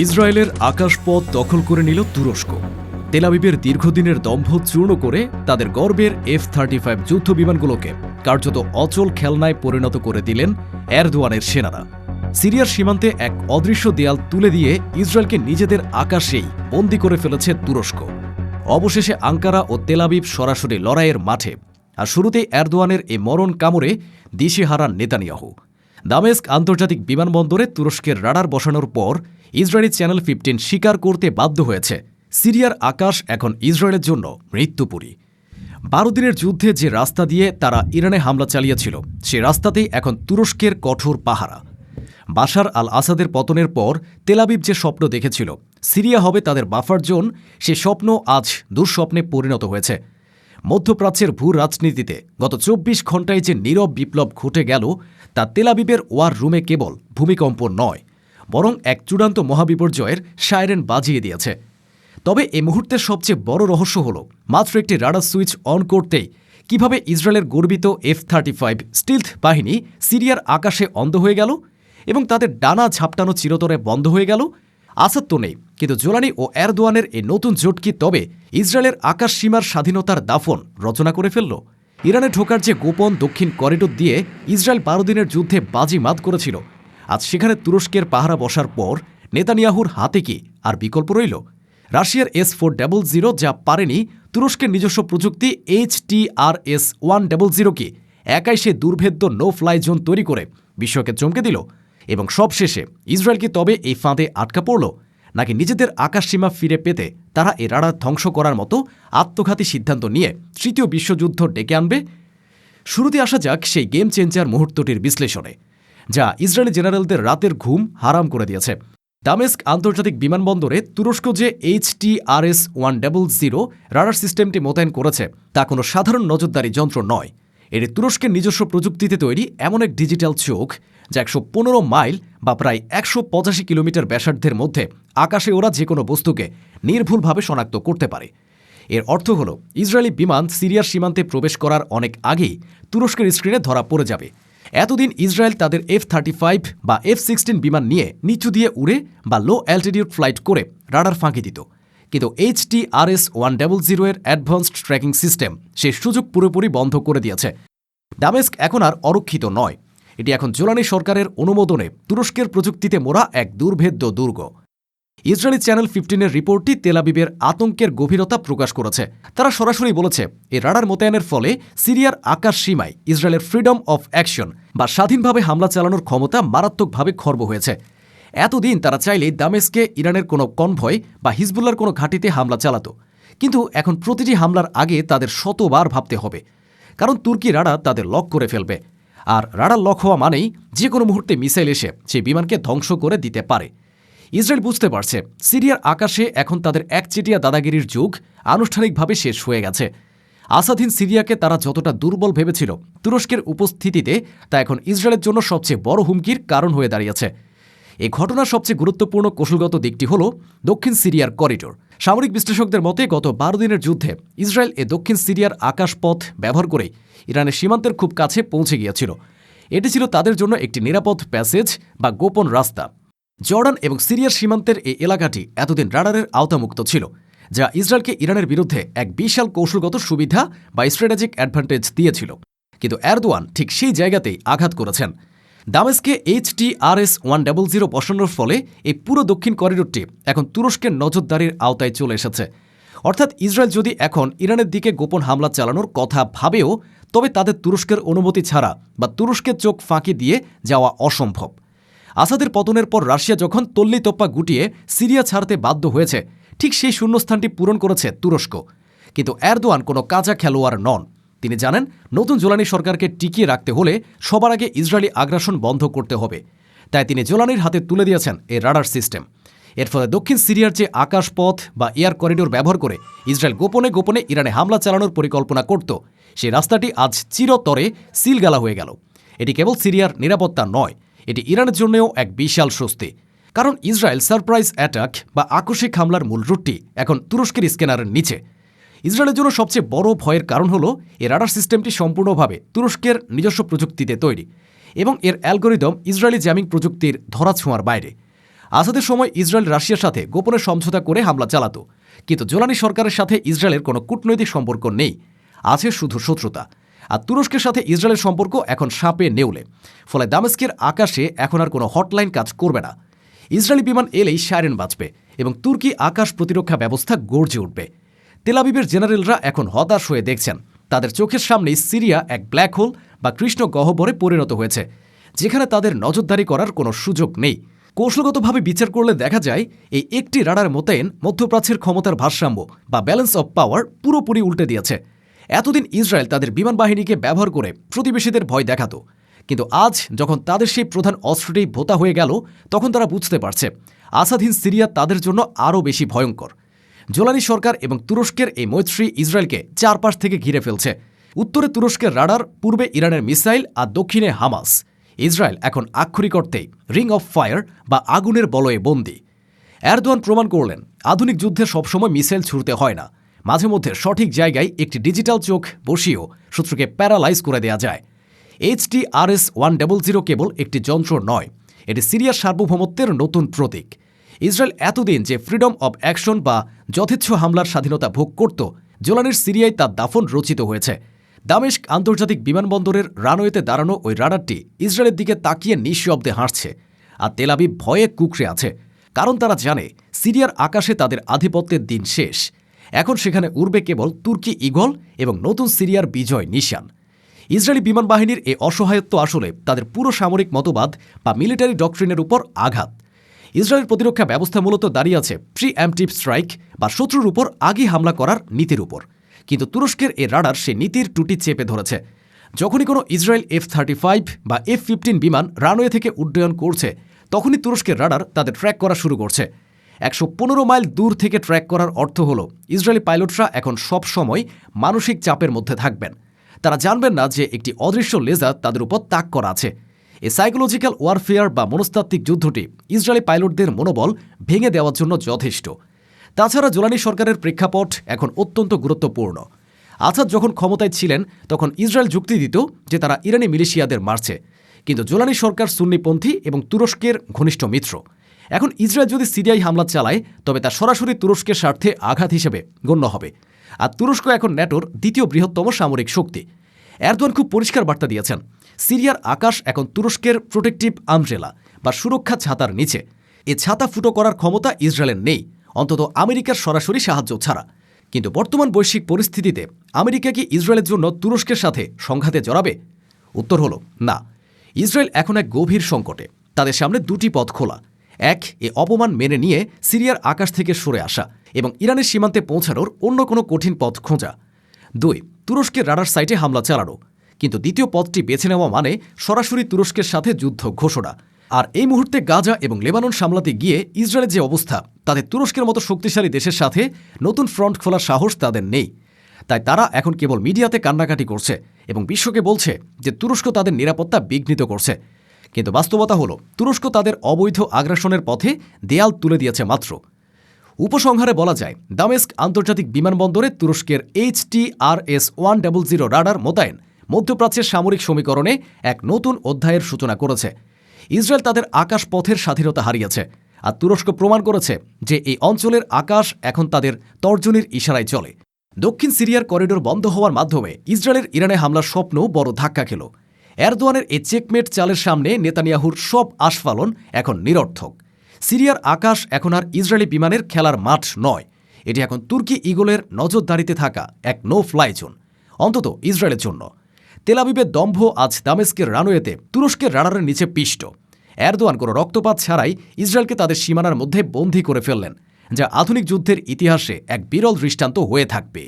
ইসরায়েলের আকাশপথ দখল করে নিল তুরস্ক। তেল আবিবের দীর্ঘদিনের দম্ভ চূর্ণ করে তাদের গর্বের F-35 যুদ্ধ বিমানগুলোকে কার্যত অচল খেলনায় পরিণত করে দিলেন এরদোয়ানের সেনারা। সিরিয়ার সীমান্তে এক অদৃশ্য দেয়াল তুলে দিয়ে ইসরায়েলকে নিজেদের আকাশেই বন্দী করে ফেলেছে তুরস্ক। অবশেষে আঙ্কারা ও তেল আবিব সরাসরি লড়াইয়ের মাঠে, আর শুরুতেই এরদোয়ানের এই মরণ কামড়ে দিশেহারা নেতানিয়াহু। দামেস্ক আন্তর্জাতিক বিমানবন্দরে তুরস্কের রাডার বসানোর পর ইসরায়েলি চ্যানেল 15 স্বীকার করতে বাধ্য হয়েছে সিরিয়ার আকাশ এখন ইসরায়েলের জন্য মৃত্যুপুরী। 12 দিনের যুদ্ধে যে রাস্তা দিয়ে তারা ইরানে হামলা চালিয়েছিল সে রাস্তাতেই এখন তুরস্কের কঠোর পাহারা। বাশার আল আসাদের পতনের পর তেল আবিব যে স্বপ্ন দেখেছিল সিরিয়া হবে তাদের বাফার জোন, সে স্বপ্ন আজ দুঃস্বপ্নে পরিণত হয়েছে। মধ্যপ্রাচ্যের ভূ রাজনীতিতে গত 24 ঘণ্টায় যে নীরব বিপ্লব ঘটে গেল তা তেল আবিবের ওয়ার রুমে কেবল ভূমিকম্প নয়, বরং এক চূড়ান্ত মহাবিপর্যয়ের সাইরেন বাজিয়ে দিয়েছে। তবে এই মুহূর্তের সবচেয়ে বড় রহস্য হল মাত্র একটি রাডার সুইচ অন করতেই কিভাবে ইসরায়েলের গর্বিত F-35 স্টিলথ বাহিনী সিরিয়ার আকাশে অন্ধ হয়ে গেল এবং তাদের ডানা ঝাপটানো চিরতরে বন্ধ হয়ে গেল। আসাদ তো নেই, কিন্তু জোলানি ও এরদোয়ানের এই নতুন জোট কি তবে ইসরায়েলের আকাশ সীমার স্বাধীনতার দাফন রচনা করে ফেলল? ইরানে ঢোকার যে গোপন দক্ষিণ করিডোর দিয়ে ইসরায়েল 12 দিনের যুদ্ধে বাজিমাত করেছিল, আজ সেখানে তুরস্কের পাহারা বসার পর নেতানিয়াহুর হাতে কি আর বিকল্প রইল? রাশিয়ার S-400 যা পারেনি, তুরস্কের নিজস্ব প্রযুক্তি HTRS-100 কি একাই সে দুর্ভেদ্য নো ফ্লাই জোন তৈরি করে বিশ্বকে চমকে দিল? এবং সবশেষে ইসরায়েল কি তবে এই ফাঁদে আটকা পড়ল, নাকি নিজেদের আকাশসীমা ফিরে পেতে তারা এ রাডার ধ্বংস করার মতো আত্মঘাতী সিদ্ধান্ত নিয়ে তৃতীয় বিশ্বযুদ্ধ ডেকে আনবে? শুরুতে আসা যাক সেই গেম চেঞ্জার মুহূর্তটির বিশ্লেষণে, যা ইসরায়েলি জেনারেলদের রাতের ঘুম হারাম করে দিয়েছে। দামেস্ক আন্তর্জাতিক বিমানবন্দরে তুরস্ক যে HTRS-100 রাডার সিস্টেমটি মোতায়েন করেছে তা কোনো সাধারণ নজরদারি যন্ত্র নয়। এটি তুরস্কের নিজস্ব প্রযুক্তিতে তৈরি এমন এক ডিজিটাল চোখ যা 115 মাইল বা প্রায় 185 কিলোমিটার ব্যাসার্ধের মধ্যে আকাশে ওড়া যে কোনো বস্তুকে নির্ভুলভাবে শনাক্ত করতে পারে। এর অর্থ হল ইসরায়েলি বিমান সিরিয়ার সীমান্তে প্রবেশ করার অনেক আগেই তুরস্কের স্ক্রিনে ধরা পড়ে যাবে। এতদিন ইসরায়েল তাদের F-35 বা F-16 বিমান নিয়ে নিচু দিয়ে উড়ে বা লো অ্যালটিটিউড ফ্লাইট করে রাডার ফাঁকি দিত, কিন্তু HTRS-100 এর অ্যাডভান্সড ট্র্যাকিং সিস্টেম সে সুযোগ পুরোপুরি বন্ধ করে দিয়েছে। দামেস্ক এখন আর অরক্ষিত নয়, এটি এখন জোলানি সরকারের অনুমোদনে তুরস্কের প্রযুক্তিতে মোড়া এক দুর্ভেদ্য দুর্গ। ইসরায়েলি চ্যানেল 15 এর রিপোর্টটি তেল আবিবের আতঙ্কের গভীরতা প্রকাশ করেছে। তারা সরাসরি বলেছে এই রাডার মোতায়েনের ফলে সিরিয়ার আকাশ সীমায় ইসরায়েলের ফ্রিডম অফ অ্যাকশন বা স্বাধীনভাবে হামলা চালানোর ক্ষমতা মারাত্মকভাবে খর্ব হয়েছে। এতদিন তারা চাইলেই দামেস্কে ইরানের কোনো কনভয় বা হিজবুল্লার কোনো ঘাঁটিতে হামলা চালাতো, কিন্তু এখন প্রতিটি হামলার আগে তাদের শতবার ভাবতে হবে, কারণ তুর্কি রাডার তাদের লক করে ফেলবে। আর রাডার লক হওয়া মানেই যে কোনো মুহূর্তে মিসাইল এসে সেই বিমানকে ধ্বংস করে দিতে পারে। ইসরায়েল বুঝতে পারছে সিরিয়ার আকাশে এখন তাদের একচেটিয়া দাদাগিরির যুগ আনুষ্ঠানিকভাবে শেষ হয়ে গেছে। আসাধীন সিরিয়াকে তারা যতটা দুর্বল ভেবেছিল, তুরস্কের উপস্থিতিতে তা এখন ইসরায়েলের জন্য সবচেয়ে বড় হুমকির কারণ হয়ে দাঁড়িয়েছে। এই ঘটনার সবচেয়ে গুরুত্বপূর্ণ কৌশলগত দিকটি হল দক্ষিণ সিরিয়ার করিডোর। সামরিক বিশ্লেষকদের মতে গত 12 দিনের যুদ্ধে ইসরায়েল এ দক্ষিণ সিরিয়ার আকাশপথ ব্যবহার করে ইরানের সীমান্তের খুব কাছে পৌঁছে গিয়েছিল। এটি ছিল তাদের জন্য একটি নিরাপদ প্যাসেজ বা গোপন রাস্তা। জর্ডান এবং সিরিয়ার সীমান্তের এই এলাকাটি এতদিন রাডারের আওতামুক্ত ছিল, যা ইসরায়েলকে ইরানের বিরুদ্ধে এক বিশাল কৌশলগত সুবিধা বা স্ট্র্যাটেজিক অ্যাডভান্টেজ দিয়েছিল। কিন্তু এরদোয়ান ঠিক সেই জায়গাতেই আঘাত করেছেন। দামেস্কে HTRS-100 বসানোর ফলে এই পুরো দক্ষিণ করিডোরটি এখন তুরস্কের নজরদারির আওতায় চলে এসেছে। অর্থাৎ ইসরায়েল যদি এখন ইরানের দিকে গোপন হামলা চালানোর কথা ভাবেও, তবে তাদের তুরস্কের অনুমতি ছাড়া বা তুরস্কের চোখ ফাঁকি দিয়ে যাওয়া অসম্ভব। আসাদের পতনের পর রাশিয়া যখন তল্লিতপ্পা গুটিয়ে সিরিয়া ছাড়তে বাধ্য হয়েছে, ঠিক সেই শূন্যস্থানটি পূরণ করেছে তুরস্ক। কিন্তু এরদোয়ান কোনো কাঁচা খেলোয়াড় নন। তিনি জানেন নতুন জোলানি সরকারকে টিকিয়ে রাখতে হলে সবার আগে ইসরায়েলি আগ্রাসন বন্ধ করতে হবে। তাই তিনি জোলানির হাতে তুলে দিয়েছেন এই রাডার সিস্টেম। এর ফলে দক্ষিণ সিরিয়ার যে আকাশপথ বা এয়ার করিডোর ব্যবহার করে ইসরায়েল গোপনে গোপনে ইরানে হামলা চালানোর পরিকল্পনা করত, সেই রাস্তাটি আজ চিরতরে সিলগালা হয়ে গেল। এটি কেবল সিরিয়ার নিরাপত্তা নয়, এটি ইরানের জন্যও এক বিশাল স্বস্তি। কারণ ইসরায়েল সারপ্রাইজ অ্যাটাক বা আকস্মিক হামলার মূল রুটটি এখন তুরস্কের স্ক্যানারের নিচে। ইসরায়েলের জন্য সবচেয়ে বড় ভয়ের কারণ হল এই রাডার সিস্টেমটি সম্পূর্ণভাবে তুরস্কের নিজস্ব প্রযুক্তিতে তৈরি এবং এর অ্যালগোরিদম ইসরায়েলি জ্যামিং প্রযুক্তির ধরাছোঁয়ার বাইরে। আসাদের সময় ইসরায়েল রাশিয়ার সাথে গোপনে সমঝোতা করে হামলা চালাত, কিন্তু জোলানি সরকারের সাথে ইসরায়েলের কোনো কূটনৈতিক সম্পর্ক নেই, আছে শুধু শত্রুতা। আর তুরস্কের সাথে ইসরায়েলের সম্পর্ক এখন সাপে নেউলে, ফলে দামেস্কের আকাশে এখন আর কোনো হটলাইন কাজ করবে না। ইসরায়েলি বিমান এলেই সাইরেন বাজবে এবং তুর্কি আকাশ প্রতিরক্ষা ব্যবস্থা গর্জে উঠবে। তেল আবিবের জেনারেলরা এখন হতাশ হয়ে দেখছেন তাদের চোখের সামনেই সিরিয়া এক ব্ল্যাক হোল বা কৃষ্ণ গহ্বরে পরিণত হয়েছে, যেখানে তাদের নজরদারি করার কোনো সুযোগ নেই। কৌশলগতভাবে বিচার করলে দেখা যায় এই একটি রাডার মোতায়েন মধ্যপ্রাচ্যের ক্ষমতার ভারসাম্য বা ব্যালেন্স অব পাওয়ার পুরোপুরি উল্টে দিয়েছে। এতদিন ইসরায়েল তাদের বিমান বাহিনীকে ব্যবহার করে প্রতিবেশীদের ভয় দেখাত, কিন্তু আজ যখন তাদের সেই প্রধান অস্ত্রটি ভোতা হয়ে গেল, তখন তারা বুঝতে পারছে আসাধীন সিরিয়া তাদের জন্য আরও বেশি ভয়ঙ্কর। জোলানি সরকার এবং তুরস্কের এই মৈত্রী ইসরায়েলকে চারপাশ থেকে ঘিরে ফেলছে। উত্তরে তুরস্কের রাডার, পূর্বে ইরানের মিসাইল আর দক্ষিণে হামাস। ইসরায়েল এখন আক্ষরিক অর্থেই রিং অফ ফায়ার বা আগুনের বলয়ে বন্দী। এরদোয়ান প্রমাণ করলেন আধুনিক যুদ্ধে সবসময় মিসাইল ছুড়তে হয় না, মাঝে মধ্যে সঠিক জায়গায় একটি ডিজিটাল চোখ বসিয়েও শত্রুকে প্যারালাইজ করে দেওয়া যায়। HTRS-100 কেবল একটি যন্ত্র নয়, এটি সিরিয়ার সার্বভৌমত্বের নতুন প্রতীক। ইসরায়েল এতদিন যে ফ্রিডম অব অ্যাকশন বা যথেচ্ছ হামলার স্বাধীনতা ভোগ করত, জোলানির সিরিয়ায় তার দাফন রচিত হয়েছে। দামেস্ক আন্তর্জাতিক বিমানবন্দরের রানওয়েতে দাঁড়ানো ওই রাডারটি ইসরায়েলের দিকে তাকিয়ে নিঃশব্দে হাসছে, আর তেল আবিব ভয়ে কুঁকড়ে আছে, কারণ তারা জানে সিরিয়ার আকাশে তাদের আধিপত্যের দিন শেষ। এখন সেখানে উড়বে কেবল তুর্কি ঈগল এবং নতুন সিরিয়ার বিজয় নিশান। ইসরায়েলি বিমান বাহিনীর এই অসহায়ত্ব আসলে তাদের পুরো সামরিক মতবাদ বা মিলিটারি ডক্ট্রিনের উপর আঘাত। ইসরায়েলের প্রতিরক্ষা ব্যবস্থা মূলত দাঁড়িয়ে আছে প্রি-এম্পটিভ স্ট্রাইক বা শত্রুর উপর আগে হামলা করার নীতির উপর, কিন্তু তুরস্কের এই রাডার সে নীতির টুটি চেপে ধরেছে। যখনই কোনো ইসরায়েল F-35 বা F-15 বিমান রানওয়ে থেকে উড্ডয়ন করছে, তখনই তুরস্কের রাডার তাদের ট্র্যাক করা শুরু করছে। 115 মাইল দূর থেকে ট্র্যাক করার অর্থ হল ইসরায়েলি পাইলটরা এখন সব সময় মানসিক চাপের মধ্যে থাকবেন। তারা জানবেন না যে একটি অদৃশ্য লেজার তাদের উপর তাক করা আছে। এই সাইকোলজিক্যাল ওয়ারফেয়ার বা মনস্তাত্ত্বিক যুদ্ধটি ইসরায়েলি পাইলটদের মনোবল ভেঙে দেওয়ার জন্য যথেষ্ট। তাছাড়া জোলানি সরকারের প্রেক্ষাপট এখন অত্যন্ত গুরুত্বপূর্ণ। আসাদ যখন ক্ষমতায় ছিলেন তখন ইসরায়েল যুক্তি দিত যে তারা ইরানি মিলিশিয়াদের মারছে, কিন্তু জোলানি সরকার সুন্নিপন্থী এবং তুরস্কের ঘনিষ্ঠ মিত্র। এখন ইসরায়েল যদি সিরিয়ায় হামলা চালায়, তবে তা সরাসরি তুরস্কের স্বার্থে আঘাত হিসেবে গণ্য হবে। আর তুরস্ক এখন ন্যাটোর দ্বিতীয় বৃহত্তম সামরিক শক্তি। এরদোয়ান খুব পরিষ্কার বার্তা দিয়েছেন, সিরিয়ার আকাশ এখন তুরস্কের প্রোটেক্টিভ আমব্রেলা বা সুরক্ষা ছাতার নিচে। এ ছাতা ফুটো করার ক্ষমতা ইসরায়েলের নেই, অন্তত আমেরিকার সরাসরি সাহায্য ছাড়া। কিন্তু বর্তমান বৈশ্বিক পরিস্থিতিতে আমেরিকা কি ইসরায়েলের জন্য তুরস্কের সাথে সংঘাতে জড়াবে? উত্তর হল না। ইসরায়েল এখন এক গভীর সংকটে। তাদের সামনে দুটি পথ খোলা। এক, এ অপমান মেনে নিয়ে সিরিয়ার আকাশ থেকে সরে আসা এবং ইরানের সীমান্তে পৌঁছানোর অন্য কোনো কঠিন পথ খোঁজা। 2, তুরস্কের রাডার সাইটে হামলা চালানো। কিন্তু দ্বিতীয় পথটি বেছে নেওয়া মানে সরাসরি তুরস্কের সাথে যুদ্ধ ঘোষণা। আর এই মুহূর্তে গাজা এবং লেবানন সামলাতে গিয়ে ইসরায়েলের যে অবস্থা, তাতে তুরস্কের মতো শক্তিশালী দেশের সাথে নতুন ফ্রন্ট খোলার সাহস তাদের নেই। তাই তারা এখন কেবল মিডিয়াতে কান্নাকাটি করছে এবং বিশ্বকে বলছে যে তুরস্ক তাদের নিরাপত্তা বিঘ্নিত করছে। কিন্তু বাস্তবতা হলো তুরস্ক তাদের অবৈধ আগ্রাসনের পথে দেয়াল তুলে দিয়েছে মাত্র। উপসংহারে বলা যায়, দামেস্ক আন্তর্জাতিক বিমানবন্দরে তুরস্কের HTRS-100 রাডার মোতায়েন মধ্যপ্রাচ্যের সামরিক সমীকরণে এক নতুন অধ্যায়ের সূচনা করেছে। ইসরায়েল তাদের আকাশ পথের স্বাধীনতা হারিয়েছে, আর তুরস্ক প্রমাণ করেছে যে এই অঞ্চলের আকাশ এখন তাদের তর্জনীর ইশারায় চলে। দক্ষিণ সিরিয়ার করিডোর বন্ধ হওয়ার মাধ্যমে ইসরায়েলের ইরানে হামলার স্বপ্ন বড় ধাক্কা খেল। এরদোয়ানের এই চেকমেট চালের সামনে নেতানিয়াহুর সব আস্ফালন এখন নিরর্থক। সিরিয়ার আকাশ এখন আর ইসরায়েলি বিমানের খেলার মাঠ নয়, এটি এখন তুর্কি ঈগলের নজরদারিতে থাকা এক নো ফ্লাই জোন, অন্তত ইসরায়েলের জন্য। তেল আবিবের দম্ভ আজ দামেস্কের রানওয়েতে তুরস্কের রাডারের নিচে পিষ্ট। এরদোয়ান কোনো রক্তপাত ছাড়াই ইসরায়েলকে তাদের সীমানার মধ্যে বন্দী করে ফেললেন, যা আধুনিক যুদ্ধের ইতিহাসে এক বিরল দৃষ্টান্ত হয়ে থাকবে।